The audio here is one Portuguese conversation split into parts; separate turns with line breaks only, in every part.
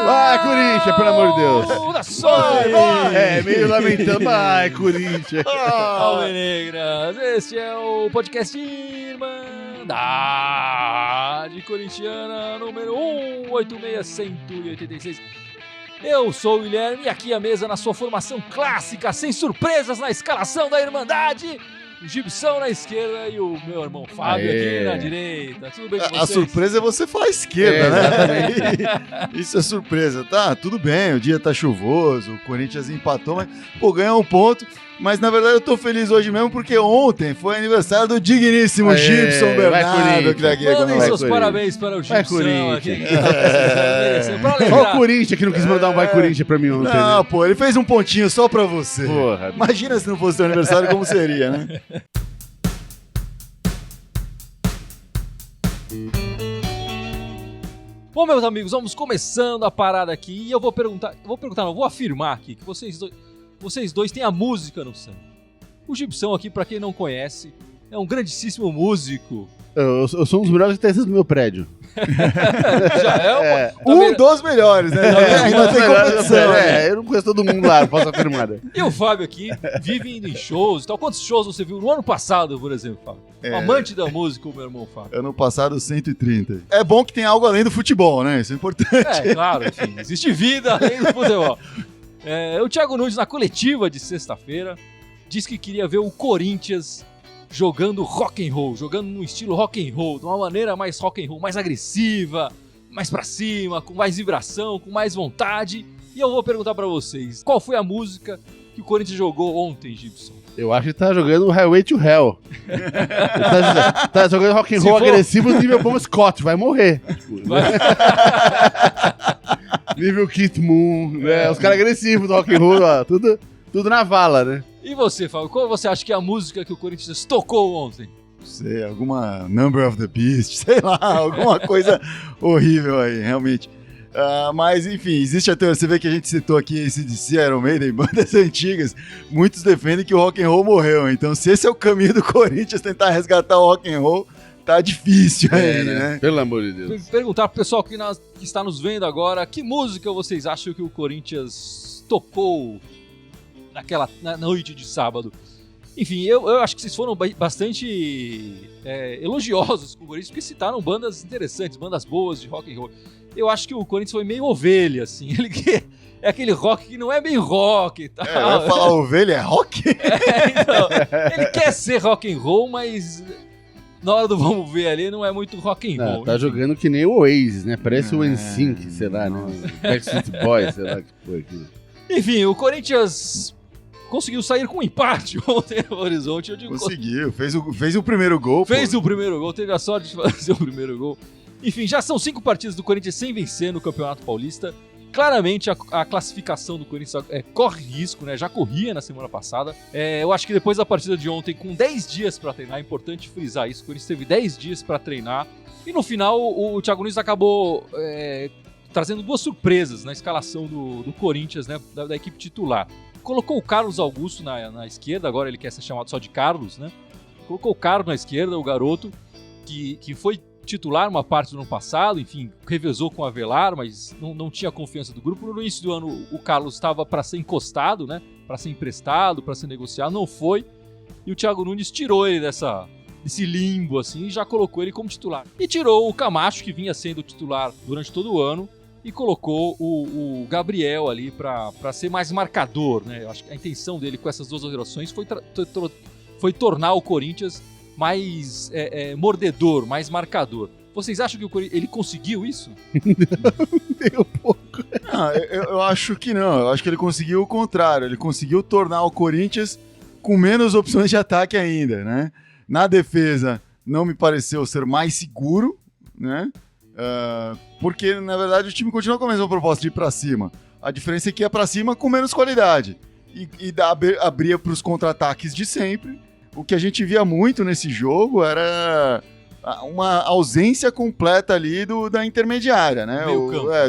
Vai, Corinthians, pelo amor de Deus.
Vai.
Meio lamentando. Vai, Corinthians.
Alvinegras, este é o podcast Irmandade Corintiana número 186186. Eu sou o Guilherme e aqui a mesa na sua formação clássica, sem surpresas na escalação da Irmandade. O Gibson na esquerda e o meu irmão Fábio aqui na direita. Tudo bem com vocês?
A surpresa é você falar esquerda, né? Isso é surpresa, tá? Tudo bem, o dia tá chuvoso, o Corinthians empatou, mas, ganhou um ponto. Mas, na verdade, eu tô feliz hoje mesmo porque ontem foi aniversário do digníssimo Gibson Bernardo.
Mandem seus parabéns para o Gibson aqui.
Só o Corinthians que não quis mandar um Vai Corinthians pra mim ontem.
Não, pô, ele fez um pontinho só pra você.
Porra.
Imagina se não fosse seu aniversário, como seria, né?
Bom, meus amigos, vamos começando a parada aqui e eu vou vou afirmar aqui que vocês dois têm a música no sangue. O Gibson aqui, pra quem não conhece, é um grandíssimo músico.
Eu sou um dos melhores guitarristas do meu prédio.
Já é
Um dos melhores, né? Ainda tem competição.
Eu não conheço todo mundo lá, posso afirmar.
E o Fábio aqui vive indo em shows e tal. Quantos shows você viu no ano passado, por exemplo, Fábio? Amante da música, o meu irmão Fábio.
Ano passado, 130. É bom que tem algo além do futebol, né? Isso é importante.
É, claro, enfim, existe vida além do futebol. O Thiago Nunes, na coletiva de sexta-feira, disse que queria ver o Corinthians jogando rock and roll, jogando no estilo rock and roll, de uma maneira mais rock and roll, mais agressiva, mais pra cima, com mais vibração, com mais vontade. E eu vou perguntar pra vocês, qual foi a música que o Corinthians jogou ontem, Gibson?
Eu acho que tá jogando Highway to Hell. tá jogando rock and roll agressivo no nível Bon Scott, vai morrer. Nível Kit Moon, né? Os caras agressivos do rock and roll, ó, tudo na vala, né?
E você, Fábio, qual você acha que é a música que o Corinthians tocou ontem?
Não sei, alguma Number of the Beast, sei lá, alguma coisa horrível aí, realmente. Mas, enfim, existe até, você vê que a gente citou aqui AC/DC, Iron Maiden, bandas antigas, muitos defendem que o rock and roll morreu, então se esse é o caminho do Corinthians tentar resgatar o rock and roll, tá difícil aí, né?
Pelo amor de Deus.
Perguntar pro pessoal que está nos vendo agora, que música vocês acham que o Corinthians tocou na noite de sábado? Enfim, eu acho que vocês foram bastante elogiosos com o Corinthians, porque citaram bandas interessantes, bandas boas de rock and roll. Eu acho que o Corinthians foi meio ovelha, assim. Ele é aquele rock que não é bem rock e tal.
Vai falar ovelha é rock?
Então, ele quer ser rock and roll, mas na hora do vamos ver ali não é muito rock and roll.
Tá jogando que nem o Oasis, né? Parece o NSYNC, sei lá, né? Backstreet Boys, sei lá que foi aquilo.
Enfim, o Corinthians conseguiu sair com um empate ontem no Horizonte.
Conseguiu, fez o primeiro gol.
Fez o primeiro gol, teve a sorte de fazer o primeiro gol. Enfim, já são 5 partidas do Corinthians sem vencer no Campeonato Paulista. Claramente a classificação do Corinthians corre risco, né? Já corria na semana passada. Eu acho que depois da partida de ontem, com 10 dias para treinar, é importante frisar isso, o Corinthians teve 10 dias para treinar. E no final, o Thiago Nunes acabou trazendo 2 surpresas na escalação do Corinthians, né? Da equipe titular. Colocou o Carlos Augusto na esquerda, agora ele quer ser chamado só de Carlos, né? Colocou o Carlos na esquerda, o garoto, que foi titular uma parte do ano passado, enfim, revezou com o Avelar, mas não tinha confiança do grupo. No início do ano, o Carlos estava para ser encostado, né? Para ser emprestado, para ser negociado, não foi. E o Thiago Nunes tirou ele desse limbo, assim, e já colocou ele como titular. E tirou o Camacho, que vinha sendo titular durante todo o ano, e colocou o Gabriel ali para ser mais marcador, né? Eu acho que a intenção dele com essas 2 alterações foi tornar o Corinthians mais mordedor, mais marcador. Vocês acham que ele conseguiu isso?
Nem um pouco.
Não, eu acho que não. Eu acho que ele conseguiu o contrário. Ele conseguiu tornar o Corinthians com menos opções de ataque ainda, né? Na defesa, não me pareceu ser mais seguro, né? Porque, na verdade, o time continua com a mesma proposta de ir pra cima. A diferença é que é pra cima com menos qualidade. E abria pros contra-ataques de sempre. O que a gente via muito nesse jogo era uma ausência completa ali da intermediária, né?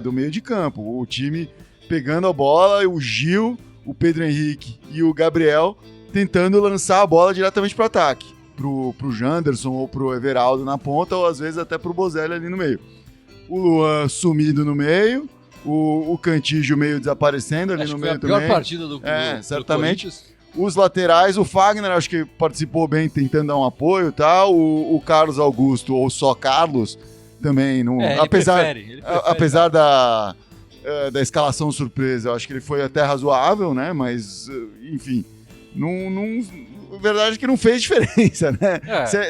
Do meio de campo. O time pegando a bola, o Gil, o Pedro Henrique e o Gabriel tentando lançar a bola diretamente para o ataque. Pro Janderson ou pro Everaldo na ponta, ou às vezes até pro Bozelli ali no meio. O Luan sumido no meio, o Cantígio meio desaparecendo ali
acho
no
que foi
meio
a pior
também.
partida do
Certamente.
Corinthians.
Os laterais, o Fagner acho que participou bem tentando dar um apoio e tal, o Carlos Augusto ou só Carlos também, não,
Ele prefere
apesar da escalação surpresa, eu acho que ele foi até razoável, né, mas enfim, a verdade é que não fez diferença, né?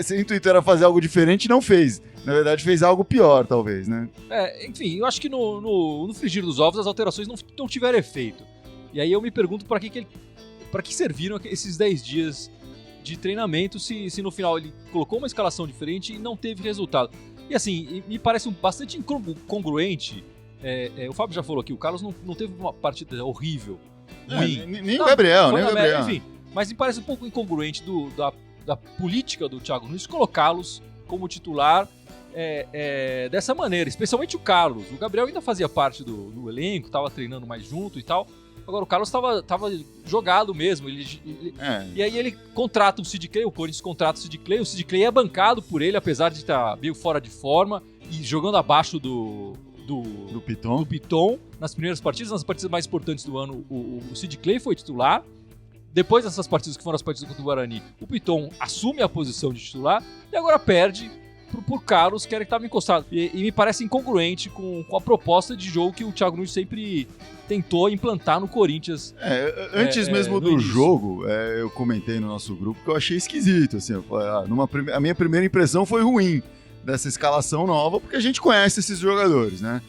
Se o intuito era fazer algo diferente, não fez. Na verdade, fez algo pior, talvez, né?
Enfim, eu acho que no frigir dos ovos as alterações não tiveram efeito. E aí eu me pergunto para que serviram esses 10 dias de treinamento se no final ele colocou uma escalação diferente e não teve resultado. E assim, me parece bastante incongruente. O Fábio já falou aqui, o Carlos não teve uma partida horrível, ruim.
Nem o Gabriel, nem o Gabriel.
Enfim, mas me parece um pouco incongruente da política do Thiago Nunes colocá-los como titular dessa maneira, especialmente o Carlos. O Gabriel ainda fazia parte do elenco, estava treinando mais junto e tal. Agora o Carlos estava jogado mesmo. E aí ele contrata o Sid Clay, o Corinthians contrata o Sid Clay é bancado por ele, apesar de estar meio fora de forma e jogando abaixo do Piton. Nas primeiras partidas, nas partidas mais importantes do ano, o Sid Clay foi titular. Depois dessas partidas que foram as partidas contra o Guarani, o Piton assume a posição de titular e agora perde por Carlos, que era que estava encostado. E me parece incongruente com a proposta de jogo que o Thiago Nunes sempre tentou implantar no Corinthians.
Antes mesmo do jogo, eu comentei no nosso grupo que eu achei esquisito. Assim, a minha primeira impressão foi ruim dessa escalação nova, porque a gente conhece esses jogadores, né?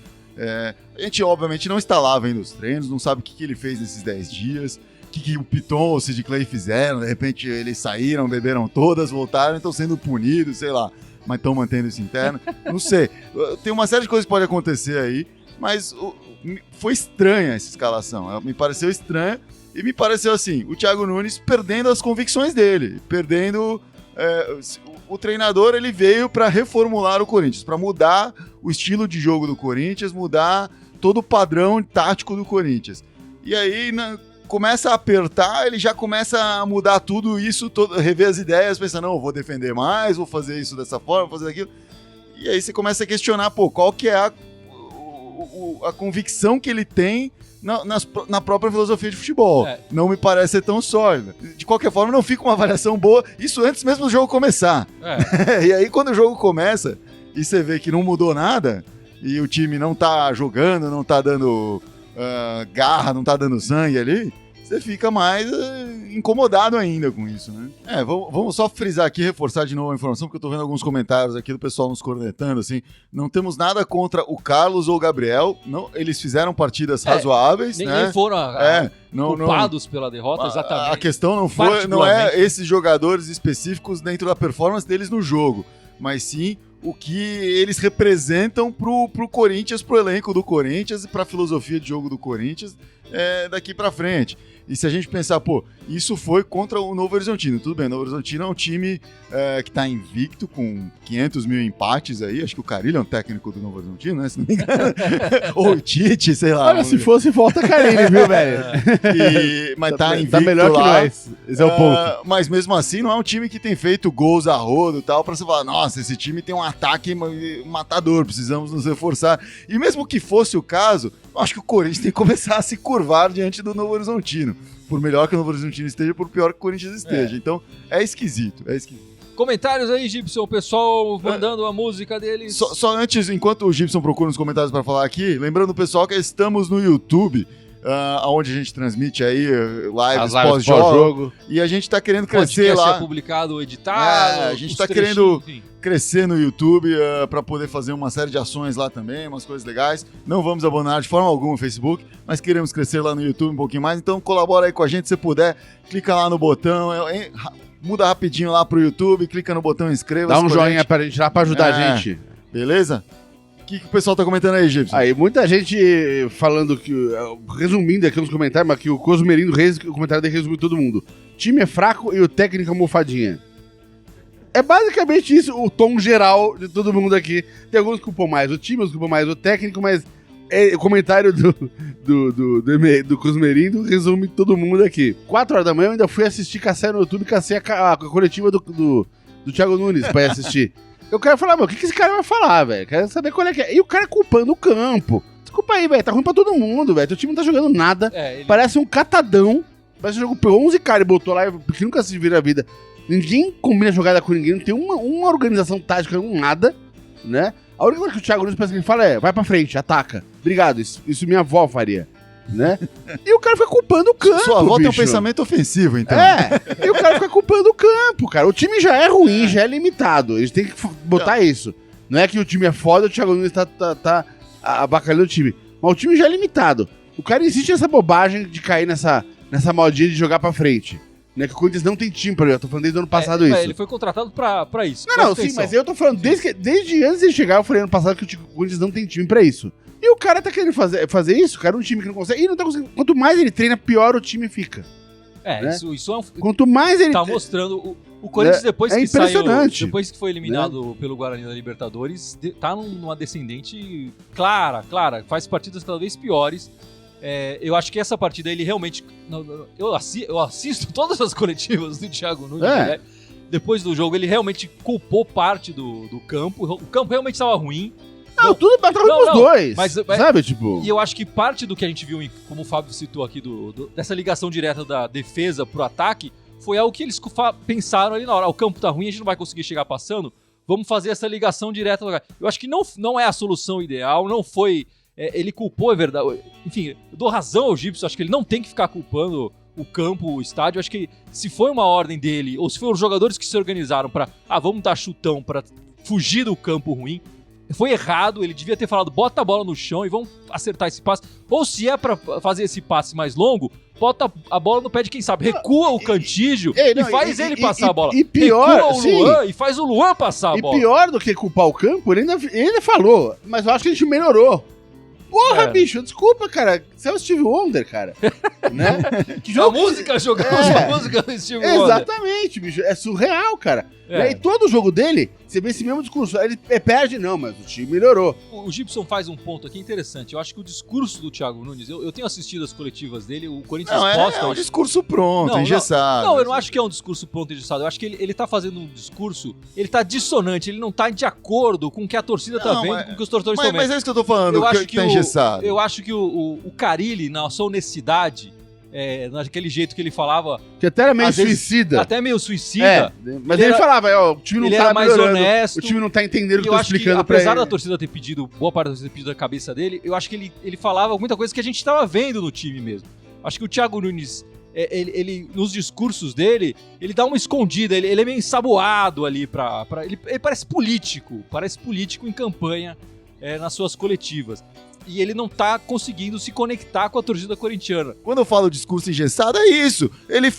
A gente, obviamente, não está lá vendo os treinos, não sabe o que ele fez nesses 10 dias, o que o Piton ou o Sid Clay fizeram, de repente eles saíram, beberam todas, voltaram e estão sendo punidos, sei lá, mas estão mantendo isso interno, não sei. Tem uma série de coisas que pode acontecer aí, mas foi estranha essa escalação, ela me pareceu estranha e me pareceu assim, o Thiago Nunes perdendo as convicções dele, perdendo... o treinador ele veio para reformular o Corinthians, para mudar o estilo de jogo do Corinthians, mudar todo o padrão tático do Corinthians. E aí começa a apertar, ele já começa a mudar tudo isso, rever as ideias, pensa, não, vou defender mais, vou fazer isso dessa forma, vou fazer aquilo. E aí você começa a questionar, qual que é a convicção que ele tem na própria filosofia de futebol. Não me parece ser tão sólida. De qualquer forma, não fica uma avaliação boa, isso antes mesmo do jogo começar. E aí, quando o jogo começa e você vê que não mudou nada, e o time não tá jogando, não tá dando garra, não tá dando sangue ali, você fica mais incomodado ainda com isso, né? Vamos só frisar aqui, reforçar de novo a informação, porque eu tô vendo alguns comentários aqui do pessoal nos cornetando, assim, não temos nada contra o Carlos ou o Gabriel, não, eles fizeram partidas razoáveis,
nem
né?
foram culpados pela derrota, exatamente.
A questão não é esses jogadores específicos dentro da performance deles no jogo, mas sim o que eles representam pro Corinthians, pro elenco do Corinthians e pra filosofia de jogo do Corinthians daqui pra frente. E se a gente pensar, isso foi contra o Novo Horizontino. Tudo bem, o Novo Horizontino é um time que tá invicto, com 500 mil empates aí. Acho que o Carille é um técnico do Novo Horizontino, né? Se não me engano. Ou o Tite, sei lá.
Olha, se fosse, volta Carille, viu, velho?
Mas tá invicto
tá melhor
lá.
Que nós. Esse é o ponto.
Mas mesmo assim, não é um time que tem feito gols a rodo e tal, pra você falar, nossa, esse time tem um ataque matador, precisamos nos reforçar. E mesmo que fosse o caso, eu acho que o Corinthians tem que começar a se curvar diante do Novo Horizontino. Por melhor que o Novo Horizontino esteja, por pior que o Corinthians esteja. Então, é esquisito.
Comentários aí, Gibson, o pessoal mandando a música deles.
Só antes, enquanto o Gibson procura nos comentários para falar aqui, lembrando o pessoal que estamos no YouTube, onde a gente transmite aí lives pós-jogo. E a gente tá querendo crescer lá.
Ser publicado, editado.
A gente tá querendo crescer no YouTube para poder fazer uma série de ações lá também, umas coisas legais. Não vamos abandonar de forma alguma o Facebook, mas queremos crescer lá no YouTube um pouquinho mais. Então colabora aí com a gente, se puder, clica lá no botão, muda rapidinho lá pro YouTube, clica no botão inscreva-se.
Dá um joinha pra gente lá pra ajudar a gente.
Beleza? O que o pessoal tá comentando aí, Gibson?
Aí, muita gente falando que, resumindo aqui nos comentários, mas que o Cosmerindo Reis, o comentário dele resumiu todo mundo. O time é fraco e o técnico é almofadinha. É basicamente isso, o tom geral de todo mundo aqui. Tem alguns que culpam mais o time, outros culpam mais o técnico, mas O comentário do Cosmerindo resume todo mundo aqui. 4 horas da manhã eu ainda fui assistir Cassé no YouTube, cacei a coletiva do Thiago Nunes pra ir assistir. Eu quero falar, o que esse cara vai falar, velho? Quero saber qual é que é. E o cara culpando o campo. Desculpa aí, velho, tá ruim pra todo mundo, velho. Teu time não tá jogando nada. Parece um catadão. Parece que o jogo pegou 11 caras e botou lá, porque nunca se vira a vida. Ninguém combina jogada com ninguém, não tem uma organização tática, nada, né? A única coisa que o Thiago Nunes pensa que ele fala é, vai pra frente, ataca. Obrigado, isso minha avó faria, né? E o cara fica culpando o campo,
Sua avó tem um
bicho.
pensamento ofensivo, então.
E o cara fica culpando o campo, cara. O time já é ruim, já é limitado. Eles têm que botar isso. Não é que o time é foda, o Thiago Nunes tá abacalhando o time. Mas o time já é limitado. O cara insiste nessa bobagem de cair nessa modinha de jogar pra frente. Né, que o Corinthians não tem time pra jogar. Tô falando desde o ano passado isso.
Ele foi contratado pra isso.
Não, sim, mas eu tô falando desde antes de chegar, eu falei ano passado que o Corinthians não tem time pra isso. E o cara tá querendo fazer isso, cara, um time que não consegue. E não tá conseguindo. Quanto mais ele treina, pior o time fica. Né?
Isso é um...
Quanto mais ele...
Tá mostrando... O Corinthians, depois que
impressionante.
saiu, depois que foi eliminado pelo Guarani da Libertadores, tá numa descendente clara. Faz partidas cada vez piores. Eu acho que essa partida ele realmente... Eu assisto todas as coletivas do Thiago Nunes. Né? Depois do jogo, ele realmente culpou parte do campo. O campo realmente estava ruim.
Tudo bateu pros dois.
Mas,
sabe, tipo...
E eu acho que parte do que a gente viu, como o Fábio citou aqui, dessa ligação direta da defesa pro ataque, foi algo que eles pensaram ali na hora. O campo tá ruim, a gente não vai conseguir chegar passando. Vamos fazer essa ligação direta. Eu acho que não é a solução ideal, não foi... ele culpou, é verdade. Enfim, eu dou razão ao Gibson, acho que ele não tem que ficar culpando o campo, o estádio. Acho que se foi uma ordem dele, ou se foram os jogadores que se organizaram pra, vamos dar chutão pra fugir do campo ruim, foi errado. Ele devia ter falado, bota a bola no chão e vamos acertar esse passe. Ou se é pra fazer esse passe mais longo, bota a bola no pé de quem sabe. Recua o Cantígio e faz ele passar a bola.
E pior,
recua o Luan e faz o Luan passar a bola.
E pior do que culpar o campo, ele ainda falou, mas eu acho que a gente melhorou. Porra, bicho, desculpa, cara. Você é o Steve Wonder, cara. Né?
Que jogo... A música, jogamos a música do Steve Wonder.
Exatamente, bicho. É surreal, cara. E todo jogo dele, você vê esse mesmo discurso. Ele perde, não, mas o time melhorou.
O Gibson faz um ponto aqui interessante. Eu acho que o discurso do Thiago Nunes, eu tenho assistido as coletivas dele, o Corinthians posta...
É um discurso pronto, engessado.
Não, eu não acho que é um discurso pronto e engessado. Eu acho que ele tá fazendo um discurso, ele tá dissonante, ele não tá de acordo com o que a torcida tá vendo, com o que os torcedores estão vendo.
Mas é isso que eu tô falando, que tá engessado.
Eu acho que o Carille, na sua honestidade, naquele jeito que ele falava...
Que até era meio suicida.
Até meio suicida.
Mas ele falava, o time não tá
mais honesto.
O time não tá entendendo o que eu tô explicando
pra ele. Apesar da torcida ter pedido, boa parte da torcida ter pedido a cabeça dele, eu acho que ele falava muita coisa que a gente tava vendo no time mesmo. Acho que o Thiago Nunes, ele nos discursos dele, ele dá uma escondida, ele é meio ensaboado ali ele parece político em campanha nas suas coletivas. E ele não tá conseguindo se conectar com a torcida corintiana.
Quando eu falo discurso engessado, é isso. Ele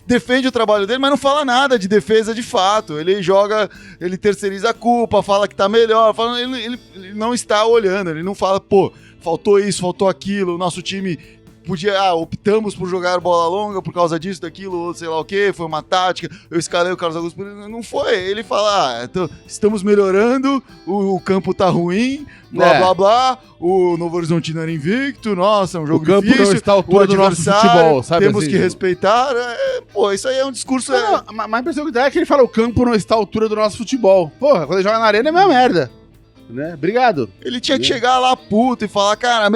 defende o trabalho dele, mas não fala nada de defesa de fato. Ele terceiriza a culpa, fala que tá melhor, ele não está olhando, ele não fala, faltou isso, faltou aquilo, o nosso time optamos por jogar bola longa por causa disso, daquilo, sei lá o que, foi uma tática, eu escalei o Carlos Augusto, não foi. Ele fala, estamos melhorando, o campo tá ruim, blá blá, o Novo Horizontino era invicto, nossa, é um jogo difícil,
o campo não está à altura do nosso futebol, sabe?
Temos que respeitar, isso aí é um discurso...
Mas a impressão que dá é que ele fala, o campo não está à altura do nosso futebol. Porra, quando ele joga na arena é a mesma merda. Né? Obrigado.
Ele tinha que chegar lá puto e falar, cara,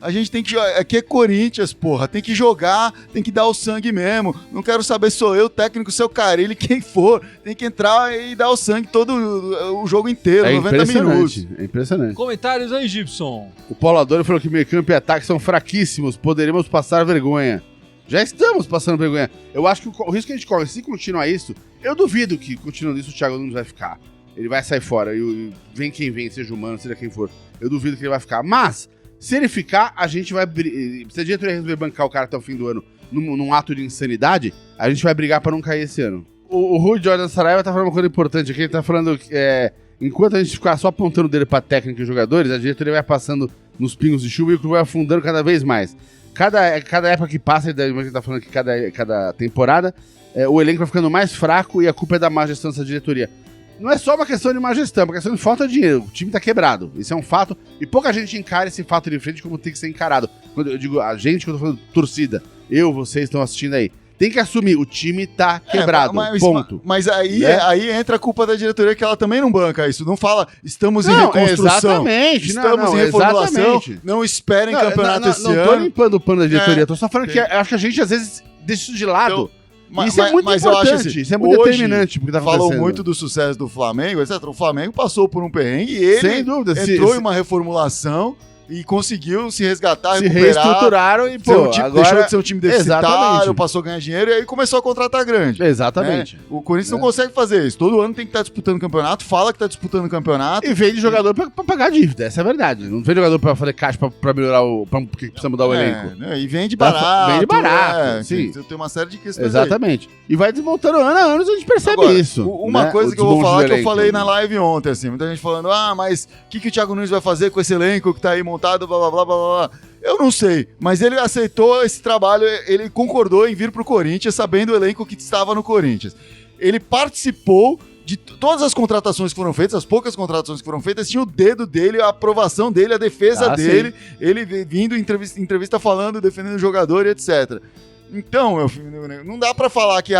a gente tem que jogar, aqui é Corinthians, porra, tem que jogar, tem que dar o sangue mesmo, não quero saber sou eu, técnico, seu Carille, quem for, tem que entrar e dar o sangue todo o jogo inteiro, 90 minutos.
É impressionante.
Comentários aí, Gibson.
O Paulo Adoro falou que meio campo e ataque são fraquíssimos, poderemos passar vergonha. Já estamos passando vergonha. Eu acho que o risco que a gente corre, se continuar isso, eu duvido que continuando isso o Thiago Nunes vai ficar. Ele vai sair fora, e vem quem vem, seja humano, seja quem for. Eu duvido que ele vai ficar. Mas, se ele ficar, a gente vai... Se a diretoria resolver bancar o cara até o fim do ano num ato de insanidade, a gente vai brigar pra não cair esse ano. O Rui Jordan Saraiva tá falando uma coisa importante aqui. Ele tá falando que enquanto a gente ficar só apontando o dedo pra técnica e jogadores, a diretoria vai passando nos pingos de chuva e o clube vai afundando cada vez mais. Cada época que passa, ele tá falando que cada temporada, o elenco vai ficando mais fraco e a culpa é da má gestão dessa diretoria. não é só uma questão de má gestão, é uma questão de falta de dinheiro. O time tá quebrado. Isso é um fato. E pouca gente encara esse fato de frente como tem que ser encarado. Quando eu digo a gente, quando eu tô falando torcida, vocês estão assistindo aí. Tem que assumir, o time tá quebrado, ponto.
Mas aí,
né?
aí entra a culpa da diretoria, que ela também não banca isso. Não fala, estamos em reconstrução, estamos em reformulação,
exatamente.
não esperem campeonato esse ano.
Não tô limpando o pano da diretoria, tô só falando que acho que a gente às vezes deixa isso de lado. Isso é muito importante,
eu acho assim,
isso é muito determinante porque tá acontecendo.
Falou muito do sucesso do Flamengo, etc. O Flamengo passou por um perrengue e ele
sem dúvida,
entrou em uma reformulação e conseguiu se resgatar,
se
recuperar.
Reestruturaram e, pô, agora...
deixou de ser um time deficitário,
exatamente.
passou a ganhar dinheiro e aí começou a contratar grande.
Exatamente.
Né? O Corinthians não consegue fazer isso. Todo ano tem que estar disputando o campeonato, fala que está disputando o campeonato.
E vende jogador pra pagar a dívida, essa é a verdade. Não vende jogador pra fazer caixa pra melhorar porque precisa mudar o elenco.
Né? E vende barato.
Vende barato, sim.
Tem uma série de questões.
Exatamente. Aí. E vai desmontando ano a ano, a gente percebe
agora,
isso.
Uma coisa que eu vou falar, que eu falei na live ontem, assim, muita gente falando, mas o que o Thiago Nunes vai fazer com esse elenco que tá aí montado, blá, blá, blá, blá, blá. Eu não sei, mas ele aceitou esse trabalho, ele concordou em vir pro Corinthians, sabendo o elenco que estava no Corinthians. Ele participou de todas as contratações que foram feitas, as poucas contratações que foram feitas, tinha o dedo dele, a aprovação dele, a defesa dele, sim. Ele vindo em entrevista falando, defendendo o jogador e etc. Então, meu filho, não dá pra falar que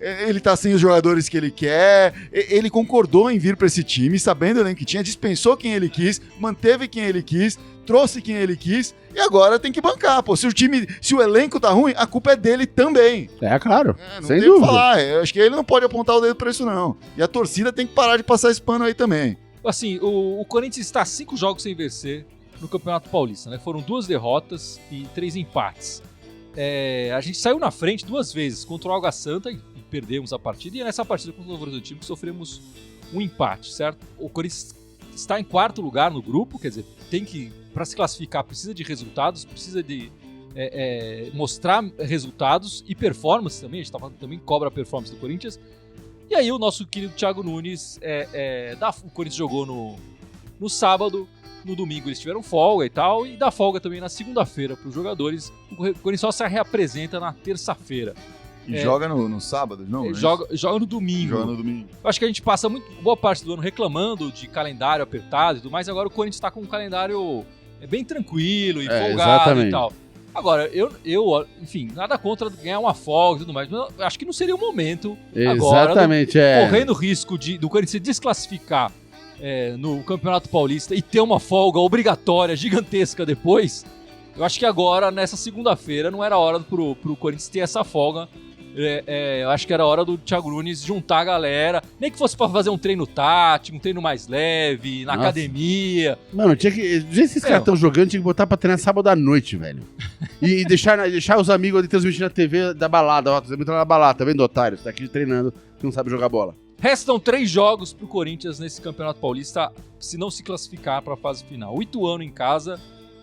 ele tá sem os jogadores que ele quer. Ele concordou em vir pra esse time, sabendo o elenco que tinha, dispensou quem ele quis, manteve quem ele quis, trouxe quem ele quis e agora tem que bancar. Pô, se o elenco tá ruim, a culpa é dele também.
É, claro.
Não
sem
tem
dúvida.
O que falar. Eu acho que ele não pode apontar o dedo pra isso, não. E a torcida tem que parar de passar esse pano aí também.
Assim, o Corinthians está 5 jogos sem vencer no Campeonato Paulista, né? Foram 2 derrotas e 3 empates. A gente saiu na frente 2 vezes contra o Água Santa e perdemos a partida. E nessa partida contra o Novo Horizontino que sofremos um empate, certo? O Corinthians está em 4º lugar no grupo, quer dizer, tem que, para se classificar, precisa de resultados, precisa de mostrar resultados e performance também. A gente também cobra a performance do Corinthians. E aí o nosso querido Thiago Nunes, o Corinthians jogou no sábado. No domingo eles tiveram folga e tal, e dá folga também na segunda-feira para os jogadores. O Corinthians só se reapresenta na terça-feira.
E joga no sábado, não?
Joga no domingo.
Joga no domingo.
Eu acho que a gente passa boa parte do ano reclamando de calendário apertado e tudo mais, agora o Corinthians está com um calendário bem tranquilo e folgado
exatamente.
E tal. Agora, enfim, nada contra ganhar uma folga e tudo mais, mas eu acho que não seria o momento agora, correndo o risco do Corinthians se desclassificar no Campeonato Paulista e ter uma folga obrigatória gigantesca depois. Eu acho que agora, nessa segunda-feira, não era hora pro Corinthians ter essa folga. Eu acho que era hora do Thiago Nunes juntar a galera, nem que fosse pra fazer um treino tático, um treino mais leve, na academia.
Mano, tinha que. Do jeito que esses caras estão jogando, tinha que botar pra treinar sábado à noite, velho. E deixar os amigos ali transmitindo na TV da balada. Ó, transmitindo na balada, tá vendo, otário? Você tá aqui treinando, que não sabe jogar bola.
Restam 3 jogos pro Corinthians nesse Campeonato Paulista, se não se classificar pra fase final. O Ituano em casa,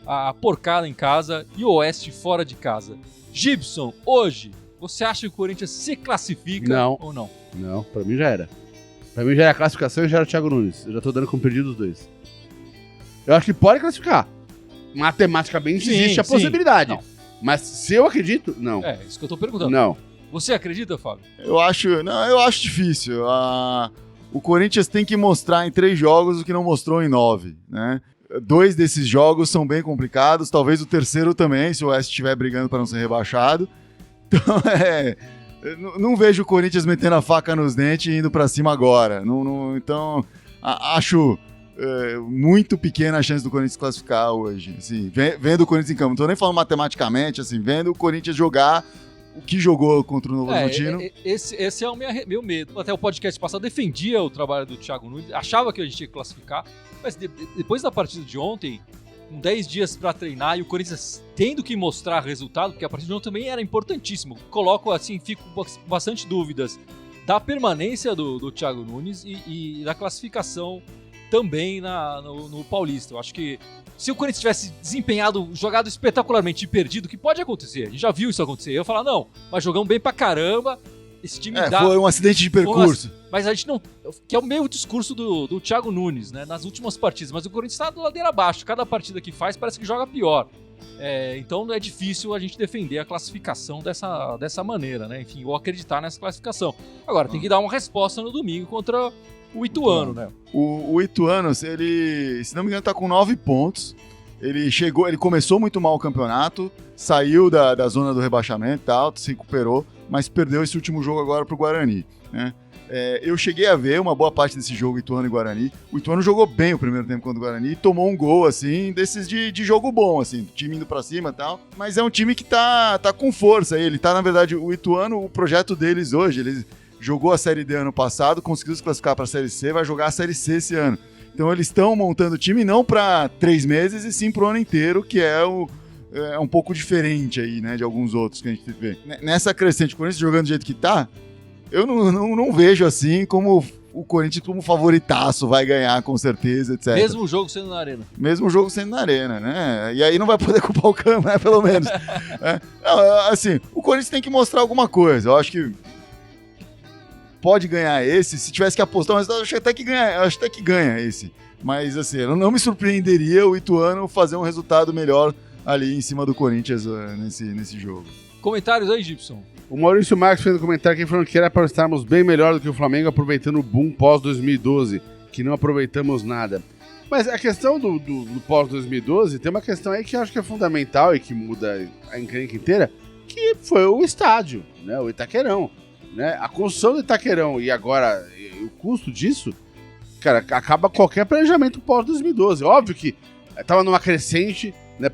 a Porcada em casa e o Oeste fora de casa. Gibson, hoje, você acha que o Corinthians se classifica ou não?
Não, pra mim já era. Pra mim já era a classificação e já era o Thiago Nunes. Eu já tô dando como perdido os dois. Eu acho que pode classificar. Matematicamente existe a possibilidade.
Não.
Mas se eu acredito, não.
É, isso que eu tô perguntando.
Não.
Você acredita, Fábio?
Eu acho difícil. O Corinthians tem que mostrar em 3 jogos o que não mostrou em 9, né? 2 desses jogos são bem complicados, talvez o terceiro também, se o Oeste estiver brigando para não ser rebaixado. Então, não vejo o Corinthians metendo a faca nos dentes e indo para cima agora. Então, acho muito pequena a chance do Corinthians classificar hoje. Assim, vendo o Corinthians em campo, não tô nem falando matematicamente, assim, vendo o Corinthians jogar o que jogou contra o Novo Horizontino.
Esse é o meu medo. Até o podcast passado defendia o trabalho do Thiago Nunes, achava que a gente tinha que classificar, mas depois da partida de ontem, com 10 dias para treinar e o Corinthians tendo que mostrar resultado, porque a partida de ontem também era importantíssimo. Coloco assim, fico com bastante dúvidas da permanência do Thiago Nunes e da classificação também no Paulista. Eu acho que se o Corinthians tivesse jogado espetacularmente e perdido, que pode acontecer, a gente já viu isso acontecer, eu ia falar, não, mas jogamos bem pra caramba esse time dá...
Foi um acidente de percurso.
Mas a gente não... Que é o meio discurso do Thiago Nunes, né? Nas últimas partidas. Mas o Corinthians tá ladeira abaixo. Cada partida que faz parece que joga pior. Então é difícil a gente defender a classificação dessa maneira, né? Enfim, ou acreditar nessa classificação. Agora, tem que dar uma resposta no domingo contra o Ituano, né?
O Ituano, ele, se não me engano, tá com 9 pontos. Ele começou muito mal o campeonato, saiu da zona do rebaixamento e tal, se recuperou, mas perdeu esse último jogo agora pro Guarani, né? Eu cheguei a ver uma boa parte desse jogo Ituano e Guarani. O Ituano jogou bem o primeiro tempo contra o Guarani e tomou um gol, assim, desses de jogo bom, assim, time indo pra cima e tal. Mas é um time que tá com força. Ele tá, na verdade, o Ituano, o projeto deles hoje, eles jogou a Série D ano passado, conseguiu se classificar pra Série C, vai jogar a Série C esse ano. Então eles estão montando o time não pra 3 meses e sim pro ano inteiro, que é um pouco diferente aí, né, de alguns outros que a gente vê. Nessa crescente, o Corinthians jogando do jeito que tá, eu não vejo assim como o Corinthians como favoritaço vai ganhar com certeza, etc.
Mesmo jogo sendo na Arena.
Mesmo jogo sendo na Arena, né? E aí não vai poder culpar o Cano, né? Pelo menos. Não, assim, o Corinthians tem que mostrar alguma coisa. Eu acho que pode ganhar esse. Se tivesse que apostar, mas eu acho até que ganha esse. Mas assim, eu não me surpreenderia o Ituano fazer um resultado melhor ali em cima do Corinthians nesse jogo.
Comentários aí, Gibson?
O Maurício Marques fez um comentário aqui falando que era para estarmos bem melhor do que o Flamengo aproveitando o boom pós-2012, que não aproveitamos nada. Mas a questão do pós-2012 tem uma questão aí que eu acho que é fundamental e que muda a encrenca inteira, que foi o estádio, né? O Itaquerão. Né? A construção do Itaquerão e agora o custo disso, cara, acaba qualquer planejamento pós-2012. Óbvio que estava numa crescente, né?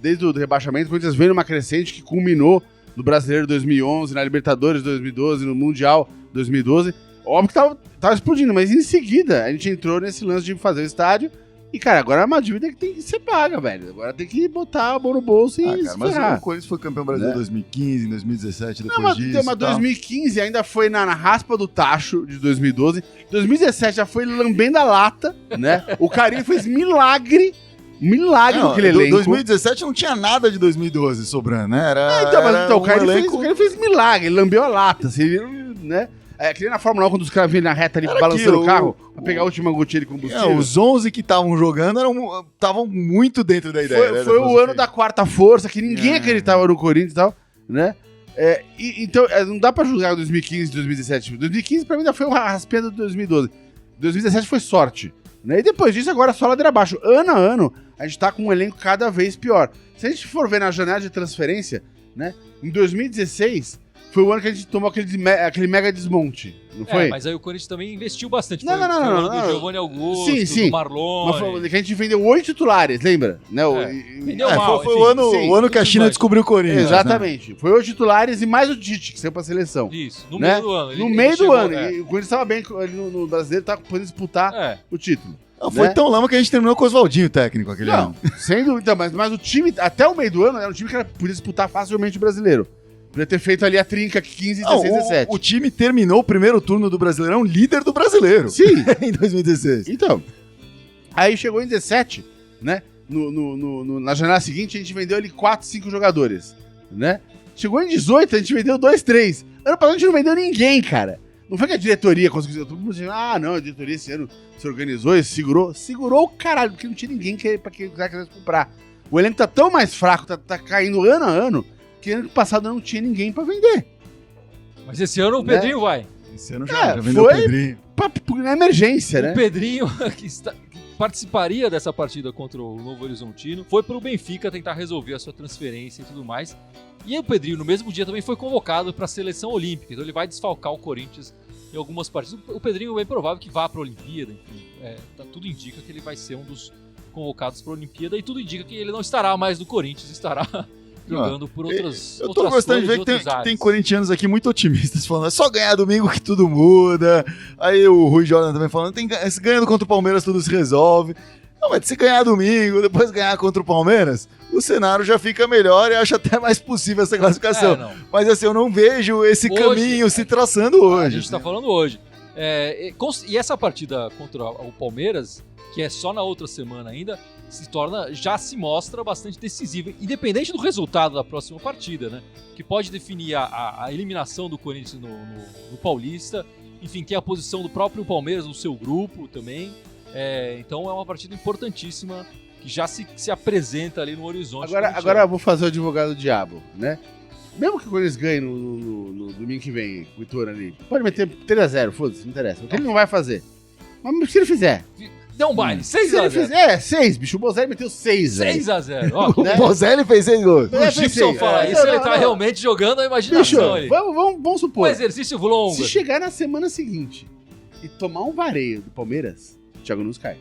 Desde o rebaixamento, o Corinthians veio numa crescente que culminou no Brasileiro 2011, na Libertadores 2012, no Mundial 2012. Óbvio que tava explodindo, mas em seguida a gente entrou nesse lance de fazer o estádio e, cara, agora é uma dívida que tem que ser paga, velho. Agora tem que botar a mão no bolso e se
mas
ferrar.
o Corinthians foi campeão brasileiro em 2015, em 2017, depois
mas,
disso.
Mas 2015 ainda foi na raspa do tacho de 2012. 2017 já foi lambendo a lata, né? O Carinho fez milagre com aquele elenco.
2017 não tinha nada de 2012 sobrando, né?
O Carinho fez milagre, ele lambeu a lata, assim, né? Que nem na Fórmula 1, quando os caras vinham na reta ali balançando o carro pra pegar a última gotinha de combustível.
Os 11 que estavam jogando estavam muito dentro da ideia.
Foi o ano da quarta força, que ninguém acreditava no Corinthians e tal, né? Então, não dá pra julgar 2015 e 2017. 2015 pra mim ainda foi uma raspinha de 2012. 2017 foi sorte. Né? E depois disso, agora só ladeira abaixo. Ano a ano, a gente tá com um elenco cada vez pior. Se a gente for ver na janela de transferência, né? Em 2016, foi o ano que a gente tomou aquele mega desmonte, não foi?
Mas aí o Corinthians também investiu bastante.
Não.
Do Giovanni Augusto,
sim.
do Marlon.
Que a gente vendeu 8 titulares, lembra? Né?
Vendeu mal.
Foi o ano que a China descobriu o Corinthians.
Exatamente. Né? Foi 8 titulares e mais o Tite, que saiu pra seleção.
Isso, no
né?
meio do ano.
No meio do ano. E o Corinthians estava bem no brasileiro, tava podendo disputar o título.
Não, foi tão lama que a gente terminou com o Oswaldinho técnico aquele ano.
Sem dúvida, mas o time, até o meio do ano, era um time que podia disputar facilmente o brasileiro. Podia ter feito ali a trinca 15, 16, 17.
O time terminou o primeiro turno do Brasileirão líder do brasileiro.
Sim.
Em 2016.
Então, aí chegou em 17, né? Na janela seguinte, a gente vendeu ali 4, 5 jogadores, né? Chegou em 18, a gente vendeu 2, 3. Ano passado a gente não vendeu ninguém, cara. Não foi que a diretoria conseguiu... Todo mundo dizendo, não, a diretoria esse ano se organizou e segurou. Segurou o caralho, porque não tinha ninguém pra quem quisesse comprar. O elenco tá tão mais fraco, tá caindo ano a ano, que ano passado não tinha ninguém pra vender.
Mas esse ano o Pedrinho vai.
Esse ano já vendeu o Pedrinho.
Na emergência, né?
O Pedrinho, que participaria dessa partida contra o Novo Horizontino, foi pro Benfica tentar resolver a sua transferência e tudo mais. E o Pedrinho, no mesmo dia, também foi convocado para a seleção olímpica. Então ele vai desfalcar o Corinthians em algumas partidas. O Pedrinho é bem provável que vá para a Olimpíada. Enfim, tudo indica que ele vai ser um dos convocados para a Olimpíada. E tudo indica que ele não estará mais no Corinthians, estará jogando por outras
Eu tô gostando de ver que tem corintianos aqui muito otimistas falando, é só ganhar domingo que tudo muda. Aí o Rui Jordan também falando, ganhando contra o Palmeiras tudo se resolve. Não, mas se ganhar domingo, depois ganhar contra o Palmeiras, o cenário já fica melhor e acho até mais possível essa classificação. Mas assim, eu não vejo esse caminho se traçando hoje.
A gente tá falando hoje. E essa partida contra o Palmeiras, que é só na outra semana ainda, já se mostra bastante decisiva, independente do resultado da próxima partida, né? Que pode definir a eliminação do Corinthians no Paulista, enfim, que é a posição do próprio Palmeiras no seu grupo também. Então é uma partida importantíssima que já se apresenta ali no horizonte.
Agora eu vou fazer o advogado do diabo, né? Mesmo que o Corinthians ganhe no domingo que vem, com o Ituano ali, pode meter 3-0, foda-se, não interessa. O que ele não vai fazer. Mas se ele fizer...
Deu um baile, 6-0.
Se ele fizer, 6, bicho. O Bozelli meteu 6, velho.
6-0.
O Bozelli fez 6 gols.
O Gibson fala isso, ele tá realmente jogando a imaginação ali.
Vamos supor.
Um exercício longo.
Se chegar na semana seguinte e tomar um vareio do Palmeiras, o Thiago Nunes cai.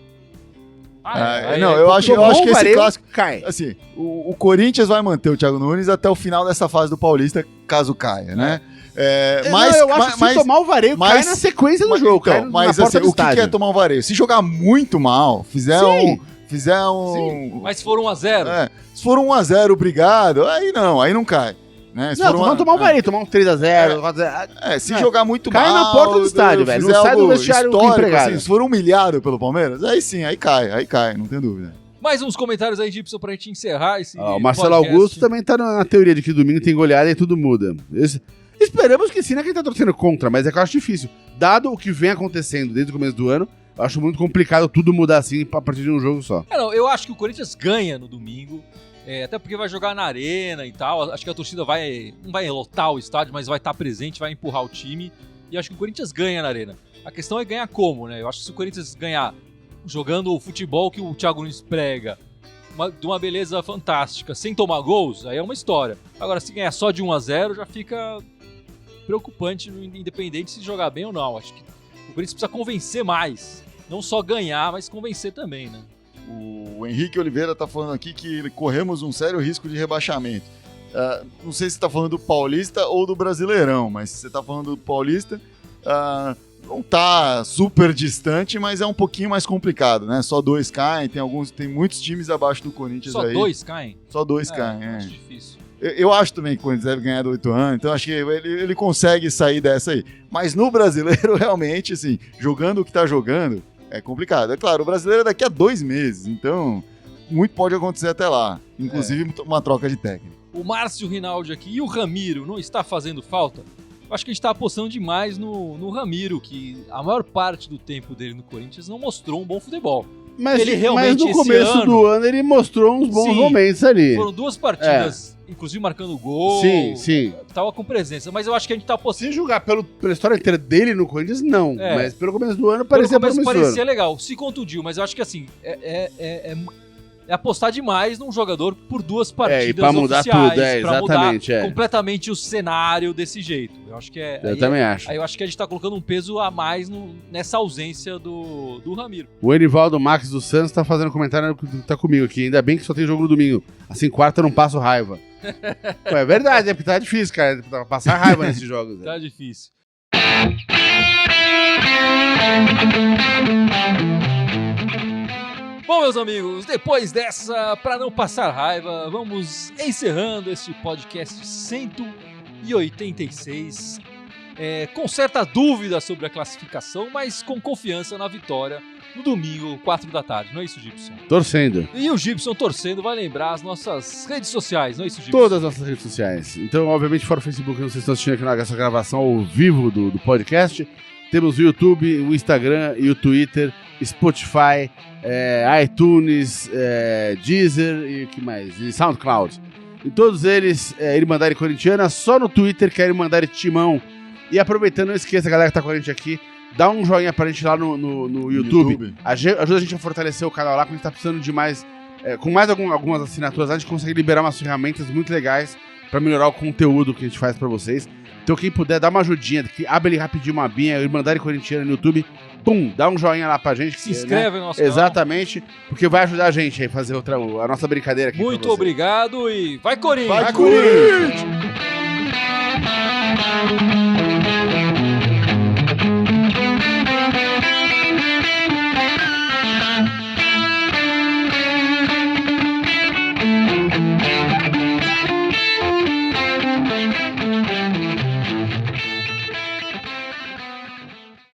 Eu acho que esse clássico
cai.
Assim, o Corinthians vai manter o Thiago Nunes até o final dessa fase do Paulista, caso caia, né?
Eu acho que se tomar o vareio, cai na sequência do jogo.
Então, mas assim, o que é tomar um vareio? Se jogar muito mal, fizer um...
Mas se for 1-0...
se for 1-0, obrigado, aí não cai. Né?
Vamos tomar um vareio, tomar um 3-0, 4-0.
Se jogar muito
cai
mal...
Cai na porta do estádio, velho. Não sai do vestiário empregado.
Assim, se for humilhado pelo Palmeiras, aí sim, aí cai, não tem dúvida.
Mais uns comentários aí, Gibson, pra gente encerrar esse
o Marcelo Augusto também tá na teoria de que domingo tem goleada e tudo muda. Esperamos que sim, não é que ele tá torcendo contra, mas é que eu acho difícil. Dado o que vem acontecendo desde o começo do ano, eu acho muito complicado tudo mudar assim a partir de um jogo só.
Eu acho que o Corinthians ganha no domingo, até porque vai jogar na arena e tal. Acho que a torcida não vai lotar o estádio, mas vai estar presente, vai empurrar o time. E acho que o Corinthians ganha na arena. A questão é ganhar como, né? Eu acho que se o Corinthians ganhar jogando o futebol que o Thiago Nunes prega, de uma beleza fantástica, sem tomar gols, aí é uma história. Agora, se ganhar só de 1-0, já fica preocupante, independente se jogar bem ou não. Acho que o Corinthians precisa convencer mais. Não só ganhar, mas convencer também, né?
O Henrique Oliveira tá falando aqui que corremos um sério risco de rebaixamento. Não sei se você tá falando do Paulista ou do Brasileirão, mas se você tá falando do Paulista, não tá super distante, mas é um pouquinho mais complicado, né? Só 2 caem, tem muitos times abaixo do Corinthians aí.
Só 2 caem?
Só 2 caem,
Acho difícil.
Eu acho também que o Corinthians deve ganhar do Ituano, então acho que ele consegue sair dessa aí. Mas no Brasileiro, realmente, assim, jogando o que tá jogando, é complicado. É claro, o Brasileiro é daqui a 2 meses, então muito pode acontecer até lá. Inclusive uma troca de técnico.
O Márcio Rinaldi aqui e o Ramiro não está fazendo falta? Eu acho que a gente está apostando demais no Ramiro, que a maior parte do tempo dele no Corinthians não mostrou um bom futebol.
Mas no começo do ano ele mostrou uns bons momentos ali.
Foram 2 partidas, inclusive marcando gol.
Sim.
Tava com presença. Mas eu acho que a gente tá apostando...
Se julgar pela história inteira dele no Corinthians, não. Mas pelo começo do ano parecia promissor.
Parecia legal. Se contundiu, mas eu acho que assim, é apostar demais num jogador por 2 partidas
e pra mudar
oficiais,
tudo, exatamente.
Mudar completamente o cenário desse jeito. Eu acho que
Eu também acho.
Aí eu acho que a gente tá colocando um peso a mais nessa ausência do Ramiro.
O Enivaldo Max dos Santos tá fazendo comentário que tá comigo aqui. Ainda bem que só tem jogo no domingo. Assim, quarta eu não passo raiva. É verdade, porque tá difícil, cara. Passar raiva nesses jogos.
Tá difícil. Bom, meus amigos, depois dessa, para não passar raiva, vamos encerrando este podcast 186, com certa dúvida sobre a classificação, mas com confiança na vitória no domingo, 4 da tarde, não é isso, Gibson?
Torcendo.
E o Gibson torcendo vai lembrar as nossas redes sociais, não é isso, Gibson?
Todas as nossas redes sociais. Então, obviamente, fora o Facebook, não sei se estão assistindo aqui nessa gravação ao vivo do podcast, temos o YouTube, o Instagram e o Twitter, Spotify, iTunes, Deezer e o que mais? E SoundCloud. E todos eles, Irmandade Corintiana, só no Twitter que é Irmandade Timão. E aproveitando, não esqueça, a galera que tá com a gente aqui, dá um joinha pra gente lá no YouTube. Ajuda a gente a fortalecer o canal lá, porque a gente tá precisando de mais... com mais algumas assinaturas, a gente consegue liberar umas ferramentas muito legais pra melhorar o conteúdo que a gente faz pra vocês. Então quem puder, dá uma ajudinha, abre ali rapidinho uma abinha, Irmandade Corintiana no YouTube, pum, dá um joinha lá pra gente.
Se inscreve no nosso canal.
Exatamente, porque vai ajudar a gente a fazer a nossa brincadeira aqui.
Muito obrigado e vai Corinthians!
Vai Corinthians!